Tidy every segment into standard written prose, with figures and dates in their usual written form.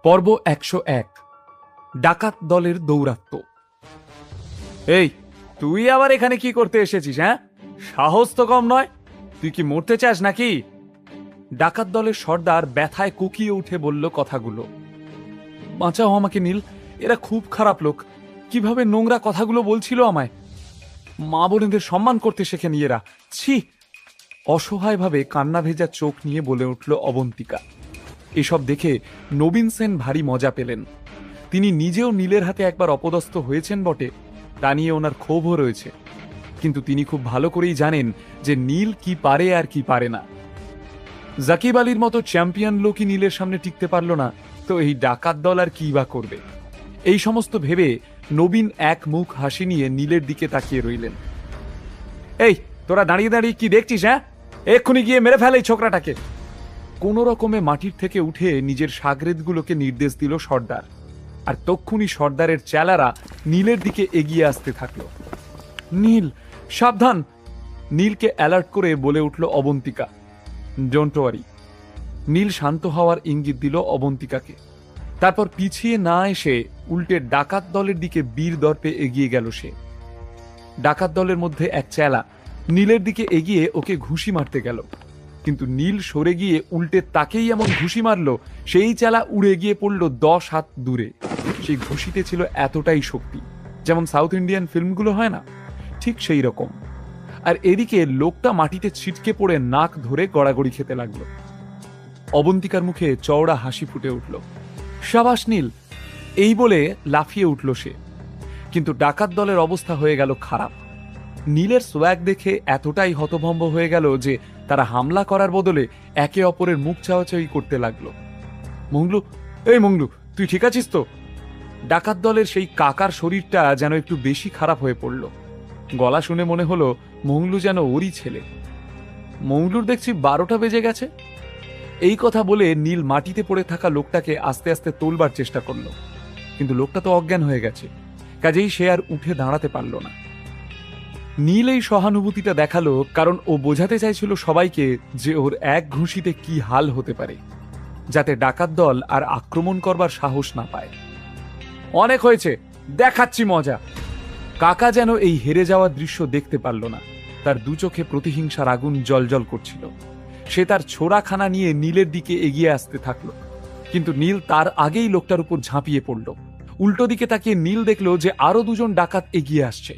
পর্ব ১০১ ডাকাত দলের দৌরাত্ম্য। এই, তুই আবার এখানে কি করতে এসেছিস? হ্যাঁ, সাহস তো কম নয়। তুই কি মরতে চাস নাকি? ডাকাত দলের সর্দার ব্যথায় কুকিয়ে উঠে বলল কথাগুলো। বাঁচাও আমাকে নীল, এরা খুব খারাপ লোক। কিভাবে নোংরা কথাগুলো বলছিল আমায়। মা বোনেদের সম্মান করতে শেখেনি এরা, ছি। অসহায়ভাবে কান্না ভেজা চোখ নিয়ে বলে উঠল অবন্তিকা। এসব দেখে নবীন সেন ভারী মজা পেলেন। তিনি নিজেও নীলের হাতে একবার অপদস্থ হয়েছেন বটে, তা নিয়ে ওনার ক্ষোভও রয়েছে। কিন্তু তিনি খুব ভালো করেই জানেন যে নীল কি পারে আর কি পারে না। জাকিব আলীর মতো চ্যাম্পিয়ন লোকই নীলের সামনে টিকতে পারল না, তো এই ডাকাত দল আর কি বা করবে। এই সমস্ত ভেবে নবীন এক মুখ হাসি নিয়ে নীলের দিকে তাকিয়ে রইলেন। এই, তোরা দাঁড়িয়ে দাঁড়িয়ে কি দেখছিস? হ্যাঁ, এক্ষুনি গিয়ে মেরে ফেলে এই ছোকরাটাকে। কোন রকমে মাটির থেকে উঠে নিজের সাগরেদগুলোকে নির্দেশ দিল সর্দার। আর তক্ষুনি সর্দারের চেলারা নীলের দিকে এগিয়ে আসতে থাকলো। নীল, সাবধান! নীলকে অ্যালার্ট করে বলে উঠল অবন্তিকা। Don't worry. নীল শান্ত হওয়ার ইঙ্গিত দিল অবন্তিকাকে। তারপর পিছিয়ে না এসে উল্টে ডাকাত দলের দিকে বীর দর্পে এগিয়ে গেল সে। ডাকাত দলের মধ্যে এক চেলা নীলের দিকে এগিয়ে ওকে ঘুষি মারতে গেল, কিন্তু নীল সরে গিয়ে উল্টে তাকেই এমন ঘুষি মারল, সেই চেলা উড়ে গিয়ে পড়ল 10 হাত দূরে। সেই ঘুষিতে ছিল এতটাই শক্তি, যেমন সাউথ ইন্ডিয়ান ফিল্মগুলো হয় না, ঠিক সেই রকম। আর এদিকে লোকটা মাটিতে ছিটকে পড়ে নাক ধরে গড়াগড়ি খেতে লাগলো। অবন্তিকার মুখে চওড়া হাসি ফুটে উঠল। সাবাস নীল, এই বলে লাফিয়ে উঠল সে। কিন্তু ডাকাত দলের অবস্থা হয়ে গেল খারাপ। নীলের সোয়াগ দেখে এতটাই হতভম্ব হয়ে গেল যে তারা হামলা করার বদলে একে অপরের মুখ চাওয়াচাওয়ি করতে লাগলো। মংলু, এই মংলু, তুই ঠিক আছিস তো? ডাকাত দলের সেই কাকার শরীরটা যেন একটু বেশি খারাপ হয়ে পড়ল। গলা শুনে মনে হলো মংলু যেন ওরই ছেলে। মংলুর দেখছি 12টা বেজে গেছে। এই কথা বলে নীল মাটিতে পড়ে থাকা লোকটাকে আস্তে আস্তে তোলবার চেষ্টা করলো, কিন্তু লোকটা তো অজ্ঞান হয়ে গেছে, কাজেই সে আর উঠে দাঁড়াতে পারল না। নীল এই সহানুভূতিটা দেখালো কারণ ও বোঝাতে চাইছিল সবাইকে যে ওর এক ঘুষিতে কি হাল হতে পারে, যাতে ডাকাত দল আর আক্রমণ করবার সাহস না পায়। অনেক হয়েছে, দেখাচ্ছি মজা। কাকা যেন এই হেরে যাওয়ার দৃশ্য দেখতে পারল না। তার দু চোখে প্রতিহিংসার আগুন জ্বলজ্বল করছিল। সে তার ছোড়াখানা নিয়ে নীলের দিকে এগিয়ে আসতে থাকলো, কিন্তু নীল তার আগেই লোকটার উপর ঝাঁপিয়ে পড়ল। উল্টো দিকে তাকিয়ে নীল দেখল যে আরো দুজন ডাকাত এগিয়ে আসছে।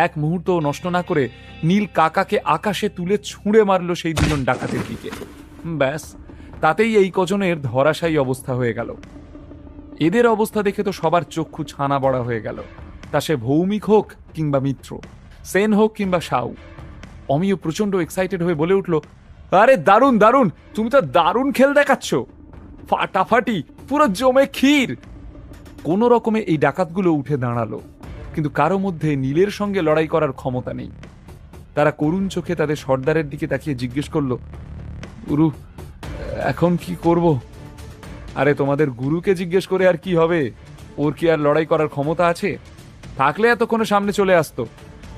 এক মুহূর্ত নষ্ট না করে নীল কাকাকে আকাশে তুলে ছুঁড়ে মারল সেই দুজন ডাকাতের দিকে। ব্যাস, তাতেই এই কজনের ধরাশায়ী অবস্থা হয়ে গেল। এদের অবস্থা দেখে তো সবার চক্ষু ছানা বড়া হয়ে গেল, তা সে ভৌমিক হোক কিংবা মিত্র, সেন হোক কিংবা সাউ। অমিও প্রচন্ড এক্সাইটেড হয়ে বলে উঠল, আরে দারুণ দারুণ, তুমি তো দারুণ খেল দেখাচ্ছ, ফাটাফাটি, পুরো জমে ক্ষীর। কোন রকমে এই ডাকাতগুলো উঠে দাঁড়ালো, কিন্তু কারো মধ্যে নীলের সঙ্গে লড়াই করার ক্ষমতা নেই। তারা করুণ চোখে তাদের সর্দারের দিকে তাকিয়ে জিজ্ঞেস করল, গুরু, এখন কি করব? আরে তোমাদের গুরুকে জিজ্ঞেস করে আর কি হবে? ওর কি আর লড়াই করার ক্ষমতা আছে? থাকলে এতক্ষণে সামনে চলে আসতো,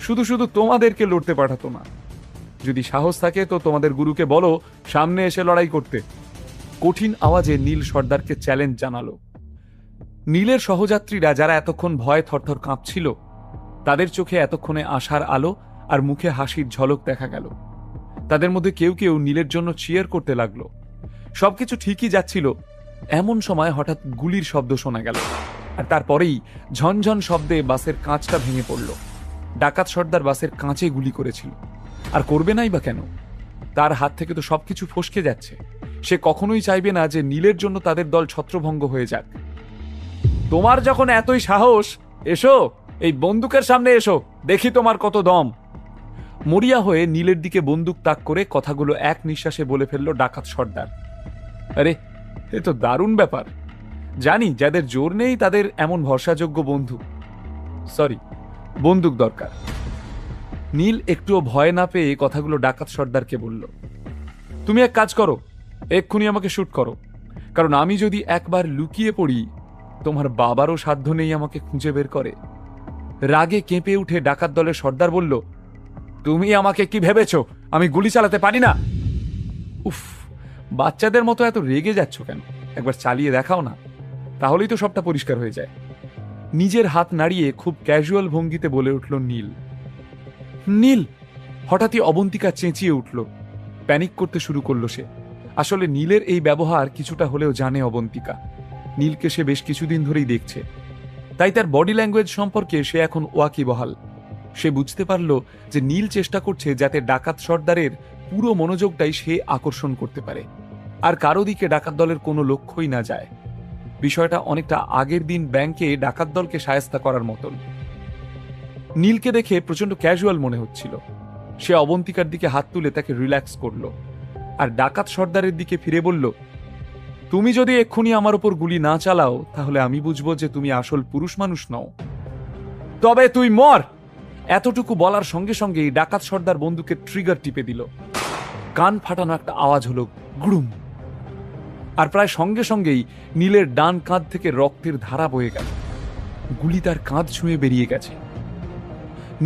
শুধু শুধু তোমাদেরকে লড়তে পাঠাতো না। যদি সাহস থাকে তো তোমাদের গুরুকে বলো সামনে এসে লড়াই করতে। কঠিন আওয়াজে নীল সর্দারকে চ্যালেঞ্জ জানালো। নীলের সহযাত্রীরা যারা এতক্ষণ ভয়ে থরথর কাঁপছিল, তাদের চোখে এতক্ষণে আশার আলো আর মুখে হাসির ঝলক দেখা গেল। তাদের মধ্যে কেউ কেউ নীলের জন্য চিয়ার করতে লাগলো। সবকিছু ঠিকই যাচ্ছিল, এমন সময় হঠাৎ গুলির শব্দ শোনা গেল, আর তারপরেই ঝনঝন শব্দে বাসের কাঁচটা ভেঙে পড়ল। ডাকাত সর্দার বাসের কাঁচে গুলি করেছিল, আর করবে নাই বা কেন? তার হাত থেকে তো সবকিছু ফসকে যাচ্ছে। সে কখনোই চাইবে না যে নীলের জন্য তাদের দল ছত্রভঙ্গ হয়ে যাক। তোমার যখন এতই সাহস, এসো, এই বন্দুকের সামনে এসো, দেখি তোমার কত দম। মরিয়া হয়ে নীলের দিকে বন্দুক তাক করে কথাগুলো এক নিঃশ্বাসে বলে ফেলল ডাকাত সর্দার। আরে, এ তো দারুণ ব্যাপার। জানি যাদের জোর নেই তাদের এমন ভরসাযোগ্য বন্ধু বন্দুক দরকার। নীল একটুও ভয় না পেয়ে কথাগুলো ডাকাত সর্দারকে বলল, তুমি এক কাজ করো, এক্ষুনি আমাকে শুট করো, কারণ আমি যদি একবার লুকিয়ে পড়ি, তোমার বাবারও সাধ্য নেই আমাকে খুঁজে বের করে। রাগে কেঁপে উঠে ডাকাত দলের সর্দার বলল, তুমি আমাকে কি ভেবেছ আমি গুলি চালাতে পারি না? উফ, বাচ্চাদের মতো এত রেগে যাচ্ছ কেন? একবার চালিয়ে দেখাও না। তাহলেই তো সবটা পরিষ্কার হয়ে যায়। নিজের হাত নাড়িয়ে খুব ক্যাজুয়াল ভঙ্গিতে বলে উঠল নীল। নীল! হঠাৎই অবন্তিকা চেঁচিয়ে উঠল। প্যানিক করতে শুরু করলো সে। আসলে নীলের এই ব্যবহার কিছুটা হলেও জানে অবন্তিকা। নীলকে সে বেশ কিছুদিন ধরেই দেখছে, তাই তার বডি ল্যাঙ্গুয়েজ সম্পর্কে সে এখন ওয়াকিবহাল। সে বুঝতে পারল যে নীল চেষ্টা করছে যাতে ডাকাত সর্দারের পুরো মনোযোগটাই সে আকর্ষণ করতে পারে, আর কারো দিকে ডাকাত দলের কোনো লক্ষ্যই না যায়। বিষয়টা অনেকটা আগের দিন ব্যাংকে ডাকাত দলকে শায়েস্তা করার মতন। নীলকে দেখে প্রচন্ড ক্যাজুয়াল মনে হচ্ছিল। সে অবন্তিকার দিকে হাত তুলে তাকে রিল্যাক্স করল, আর ডাকাত সর্দারের দিকে ফিরে বলল, তুমি যদি এক্ষুনি আমার উপর গুলি না চালাও তাহলে আমি বুঝবো যে তুমি আসল পুরুষ মানুষ নও। তবে তুই মর! এতটুকু বলার সঙ্গে সঙ্গেই ডাকাত সর্দার বন্দুকের ট্রিগার টিপে দিল। কান ফাটানো একটা আওয়াজ হলো, গ্রুম! আর প্রায় সঙ্গে সঙ্গেই নীলের ডান কাঁধ থেকে রক্তের ধারা বয়ে গেল। গুলি তার কাঁধ ছুঁয়ে বেরিয়ে গেছে।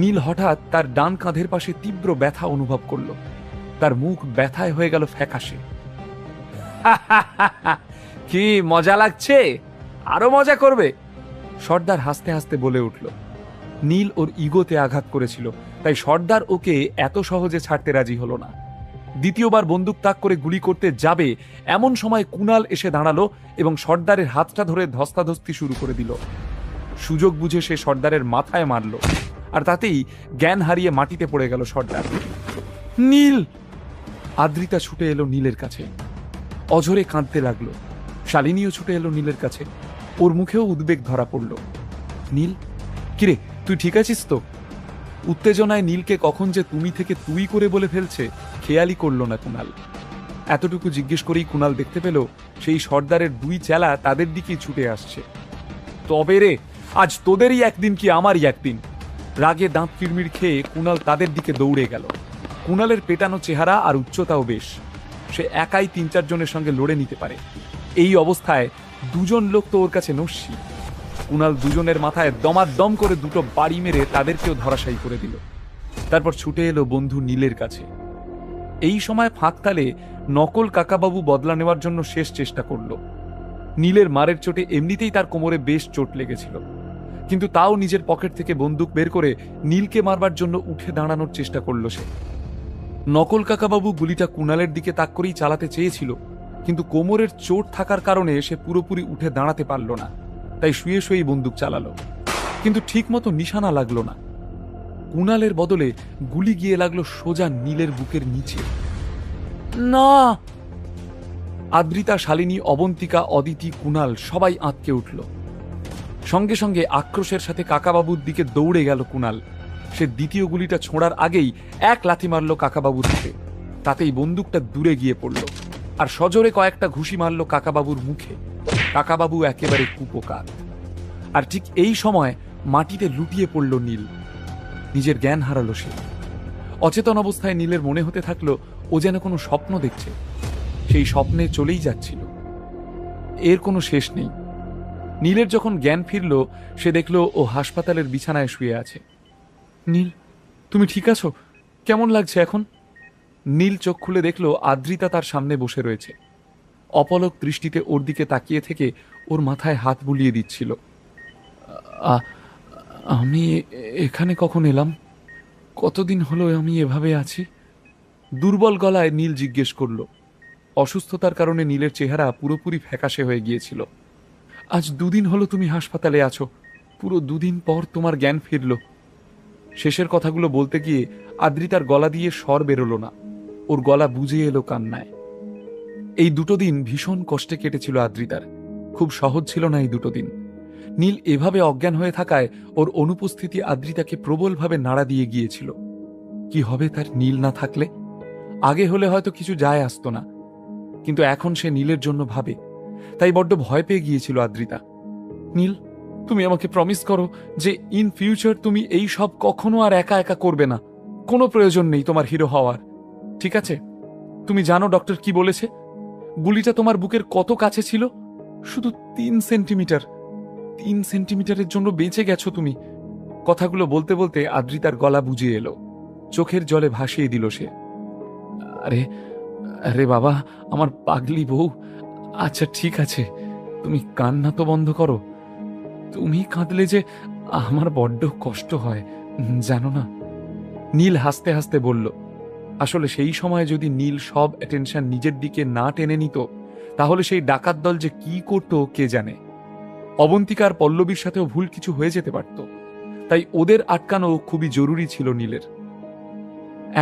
নীল হঠাৎ তার ডান কাঁধের পাশে তীব্র ব্যথা অনুভব করল। তার মুখ ব্যথায় হয়ে গেল ফ্যাকাশে। কি মজা লাগছে? আরো মজা করবে? সর্দার হাসতে হাসতে বলে উঠল। নীল ওর ইগোতে আঘাত করেছিল, তাই সর্দার ওকে এত সহজে ছাড়তে রাজি হলো না। দ্বিতীয়বার বন্দুক তাক করে গুলি করতে যাবে এমন সময় কুণাল এসে দাঁড়ালো এবং সর্দারের হাতটা ধরে ধস্তাধস্তি শুরু করে দিল। সুযোগ বুঝে সে সর্দারের মাথায় মারল, আর তাতেই জ্ঞান হারিয়ে মাটিতে পড়ে গেল সর্দার। নীল! আদ্রিতা ছুটে এলো নীলের কাছে, অঝরে কাঁদতে লাগলো। শালিনীও ছুটে এলো নীলের কাছে, ওর মুখেও উদ্বেগ ধরা পড়ল। নীল, কিরে তুই ঠিক আছিস তো? উত্তেজনায় নীলকে কখন যে তুমি থেকে তুই করে বলে ফেলছে খেয়ালই করল না কুণাল। এতটুকু জিজ্ঞেস করেই কুণাল দেখতে পেল সেই সর্দারের দুই চেলা তাদের দিকেই ছুটে আসছে। তবে রে, আজ তোদেরই একদিন কি আমারই একদিন! রাগে দাঁত কিরমির খেয়ে কুণাল তাদের দিকে দৌড়ে গেল। কুণালের পেটানো চেহারা আর উচ্চতাও বেশ, সে একাই ৩-৪ জনের সঙ্গে লড়ে নিতে পারে। এই অবস্থায় দুজন লোক তো ওর কাছে নস্যি। কুণাল দুজনের মাথায় দমাদম করে দুটো বাড়ি মেরে তাদেরকেও ধরাশায়ী করে দিল। তারপর ছুটে এলো বন্ধু নীলের কাছে। এই সময় ফাঁকতালে নকল কাকাবাবু বদলা নেওয়ার জন্য শেষ চেষ্টা করল। নীলের মারের চোটে এমনিতেই তার কোমরে বেশ চোট লেগেছিল, কিন্তু তাও নিজের পকেট থেকে বন্দুক বের করে নীলকে মারবার জন্য উঠে দাঁড়ানোর চেষ্টা করল সে। নকল কাকাবাবু গুলিটা কুণালের দিকে তাক করেই চালাতে চেয়েছিল, কিন্তু কোমরের চোট থাকার কারণে সে পুরোপুরি উঠে দাঁড়াতে পারল না, তাই শুয়ে শুয়েই বন্দুক চালালো। কিন্তু ঠিক মতো নিশানা লাগলো না। কুণালের বদলে গুলি গিয়ে লাগলো সোজা নীলের বুকের নিচে। না! আদ্রিতা, শালিনী, অবন্তিকা, অদিতি, কুণাল সবাই আঁতকে উঠল। সঙ্গে সঙ্গে আক্রোশের সাথে কাকাবাবুর দিকে দৌড়ে গেল কুণাল। সে দ্বিতীয় গুলিটা ছোঁড়ার আগেই এক লাথি মারল কাকাবাবুর দিকে, তাতেই বন্দুকটা দূরে গিয়ে পড়ল, আর সজোরে কয়েকটা ঘুষি মারল কাকাবাবুর মুখে। কাকাবাবু একেবারে কুপোকাত। আর ঠিক এই সময় মাটিতে লুটিয়ে পড়ল নীল। নিজের জ্ঞান হারালো সে। অচেতন অবস্থায় নীলের মনে হতে থাকলো ও যেন কোনো স্বপ্ন দেখছে। সেই স্বপ্নে চলেই যাচ্ছিল, এর কোনো শেষ নেই। নীলের যখন জ্ঞান ফিরল, সে দেখল ও হাসপাতালের বিছানায় শুয়ে আছে। নীল, তুমি ঠিক আছো? কেমন লাগছে এখন? নীল চোখ খুলে দেখল আদ্রিতা তার সামনে বসে রয়েছে। অপলক দৃষ্টিতে ওর দিকে তাকিয়ে থেকে ওর মাথায় হাত বুলিয়ে দিচ্ছিল। আমি এখানে কখন এলাম? কতদিন হলো আমি এভাবে আছি? দুর্বল গলায় নীল জিজ্ঞেস করল। অসুস্থতার কারণে নীলের চেহারা পুরোপুরি ফ্যাকাশে হয়ে গিয়েছিল। আজ 2 দিন হলো তুমি হাসপাতালে আছো, পুরো 2 দিন পর তোমার জ্ঞান ফিরল। শেষের কথাগুলো বলতে গিয়ে আদ্রিতার গলা দিয়ে স্বর বেরোলো না, ওর গলা বুঝে এলো কান্নায়। এই 2 দিন ভীষণ কষ্টে কেটেছিল আদ্রিতার। খুব সহজ ছিল না এই 2 দিন। নীল এভাবে অজ্ঞান হয়ে থাকায় ওর অনুপস্থিতি আদ্রিতাকে প্রবলভাবে নাড়া দিয়ে গিয়েছিল। কি হবে তার নীল না থাকলে? আগে হলে হয়তো কিছু যায় আসতো না, কিন্তু এখন সে নীলের জন্য ভাবে, তাই বড্ড ভয় পেয়ে গিয়েছিল আদ্রিতা। নীল, তুমি আমাকে প্রমিস করো যে ইন ফিউচার তুমি এই সব কখনো আর একা একা করবে না। কোনো প্রয়োজন নেই তোমার হিরো হওয়ার, ঠিক আছে? তুমি জানো ডক্টর কি বলেছে? গুলিটা তোমার বুকের কত কাছে ছিল? শুধু 3 সেন্টিমিটার। 3 সেন্টিমিটারের জন্য বেঁচে গেছো তুমি। কথাগুলো বলতে বলতে আদ্রিতার গলা বুঝে এলো, চোখের জলে ভাসিয়ে দিল সে। আরে আরে বাবা, আমার পাগলি বউ। আচ্ছা ঠিক আছে, তুমি কান্না তো বন্ধ করো। তুমি কাঁদলে যে আমার বড্ড কষ্ট হয়, জানো না। নীল হাসতে হাসতে বলল, আসলে সেই সময় যদি নীল সব অ্যাটেনশন নিজের দিকে না টেনে নিত, তাহলে সেই ডাকাত দল যে কি করতো কে জানে। অবন্তিকার পল্লবীর সাথেও ভুল কিছু হয়ে যেতে পারত, তাই ওদের আটকানো খুবই জরুরি ছিল নীলের।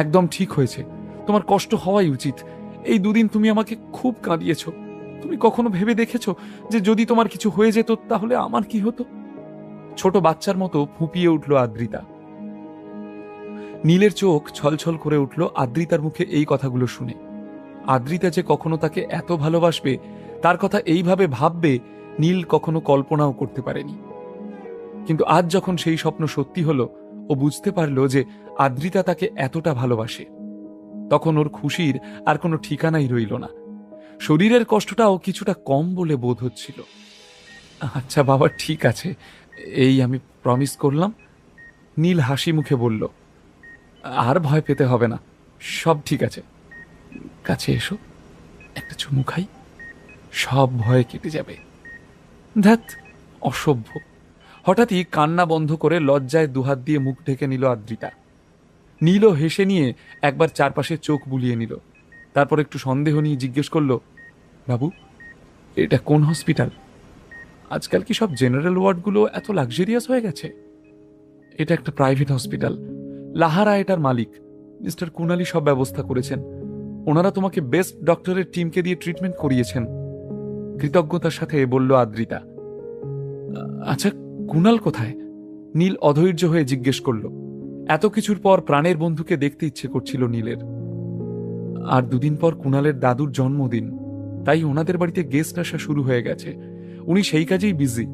একদম ঠিক হয়েছে, তোমার কষ্ট হওয়াই উচিত। এই দুদিন তুমি আমাকে খুব কাঁদিয়েছ। তুমি কখনো ভেবে দেখেছ যে যদি তোমার কিছু হয়ে যেত তাহলে আমার কি হতো? ছোট বাচ্চার মতো ফুঁপিয়ে উঠল আদ্রিতা। নীলের চোখ ছলছল করে উঠল আদ্রিতার মুখে এই কথাগুলো শুনে। আদ্রিতা যে কখনো তাকে এত ভালোবাসবে, তার কথা এইভাবে ভাববে, নীল কখনো কল্পনাও করতে পারেনি। কিন্তু আজ যখন সেই স্বপ্ন সত্যি হলো, ও বুঝতে পারল যে আদ্রিতা তাকে এতটা ভালোবাসে। তখন ওর খুশির আর কোনো ঠিকানাই রইল না। শরীরের কষ্টটাও কিছুটা কম বলে বোধ হচ্ছিল। আচ্ছা বাবা, ঠিক আছে, এই আমি প্রমিস করলাম। নীল হাসি মুখে বলল, আর ভয় পেতে হবে না, সব ঠিক আছে। কাছে এসো, একটা চুমু খাই, সব ভয় কেটে যাবে। ধ্যাত, অসভ্য। হঠাৎই কান্না বন্ধ করে লজ্জায় দুহাত দিয়ে মুখ ঢেকে নিল আদ্রিতা। নীলও হেসে নিয়ে একবার চারপাশে চোখ বুলিয়ে নিল। তারপর একটু সন্দেহ নিয়ে জিজ্ঞেস করল, বাবু, এটা কোন হসপিটাল? আজকাল কি সব জেনারেল ওয়ার্ডগুলো এত লাক্সারিয়াস হয়ে গেছে? এটা একটা প্রাইভেট হসপিটাল। লাহারা এটার মালিক, মিস্টার কুনালি সব ব্যবস্থা করেছেন। ওনারা তোমাকে বেস্ট ডক্টরের টিমকে দিয়ে ট্রিটমেন্ট করিয়েছেন, কৃতজ্ঞতার সাথে বলল আদ্রিতা। আচ্ছা, কুনাল কোথায়? নীল অধৈর্য হয়ে জিজ্ঞেস করল। এত কিছুর পর প্রাণের বন্ধুকে দেখতে ইচ্ছে করছিল নীলের। আর দুদিন পর কুনালের দাদুর জন্মদিন, তাই ওনাদের বাড়িতে গেস্ট আসা শুরু হয়ে গেছে। উনি সেই কাজেই বিজি।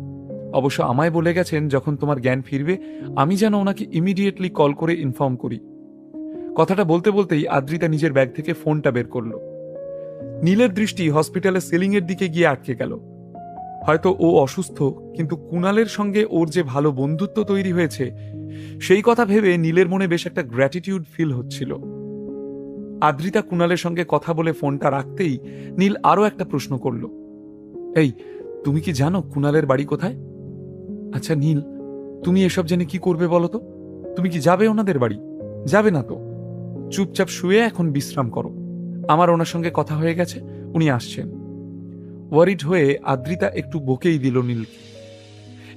অবশ্য আমায় বলে গেছেন যখন তোমার জ্ঞান ফিরবে আমি যেন ওনাকে ইমিডিয়েটলি কল করে ইনফর্ম করি। কথাটা বলতে বলতেই আদ্রিতা নিজের ব্যাগ থেকে ফোনটা বের করল। নীলের দৃষ্টি হসপিটালের সিলিং এর দিকে গিয়ে আটকে গেল। হয়তো ও অসুস্থ, কিন্তু কুনালের সঙ্গে ওর যে ভালো বন্ধুত্ব তৈরি হয়েছে, সেই কথা ভেবে নীলের মনে বেশ একটা গ্র্যাটিটিউড ফিল হচ্ছিল। আদ্রিতা কুনালের সঙ্গে কথা বলে ফোনটা রাখতেই নীল আরো একটা প্রশ্ন করল, এই, তুমি কি জানো কুনালের বাড়ি কোথায়? আচ্ছা নীল, তুমি এসব জেনে কি করবে বলো তো? তুমি কি যাবে ওনাদের বাড়ি? যাবে না তো। চুপচাপ শুয়ে এখন বিশ্রাম করো। আমার ওনার সঙ্গে কথা হয়ে গেছে, উনি আসছেন। ওয়ারিড হয়ে আদ্রিতা একটু বকেই দিল নীলকে।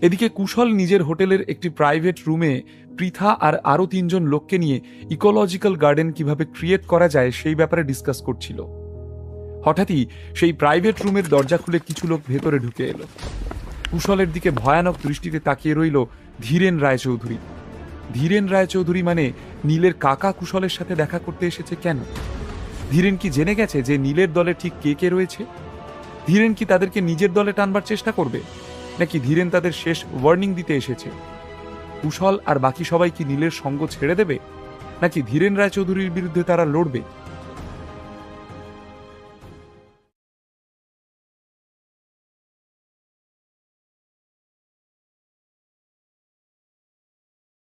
এদিকে কুশল নিজের হোটেলের একটি প্রাইভেট রুমে পৃথা আর আরো 3 জন লোককে নিয়ে ইকোলজিক্যাল গার্ডেন কিভাবে ক্রিয়েট করা যায় সেই ব্যাপারে ডিসকাস করছিল। হঠাৎই সেই প্রাইভেট রুমের দরজা খুলে কিছু লোক ভেতরে ঢুকে এলো। কুশলের দিকে ভয়ানক দৃষ্টিতে তাকিয়ে রইল ধীরেন রায়চৌধুরী। ধীরেন রায়চৌধুরী মানে নীলের কাকা কুশলের সাথে দেখা করতে এসেছে কেন? ধীরেন কি জেনে গেছে যে নীলের দলে ঠিক কে কে রয়েছে? ধীরেন কি তাদেরকে নিজের দলে টানবার চেষ্টা করবে, নাকি ধীরেন তাদের শেষ ওয়ার্নিং দিতে এসেছে? কুশল আর বাকি সবাই কি নীলের সঙ্গ ছেড়ে দেবে, নাকি ধীরেন রায়চৌধুরীর বিরুদ্ধে তারা লড়বে?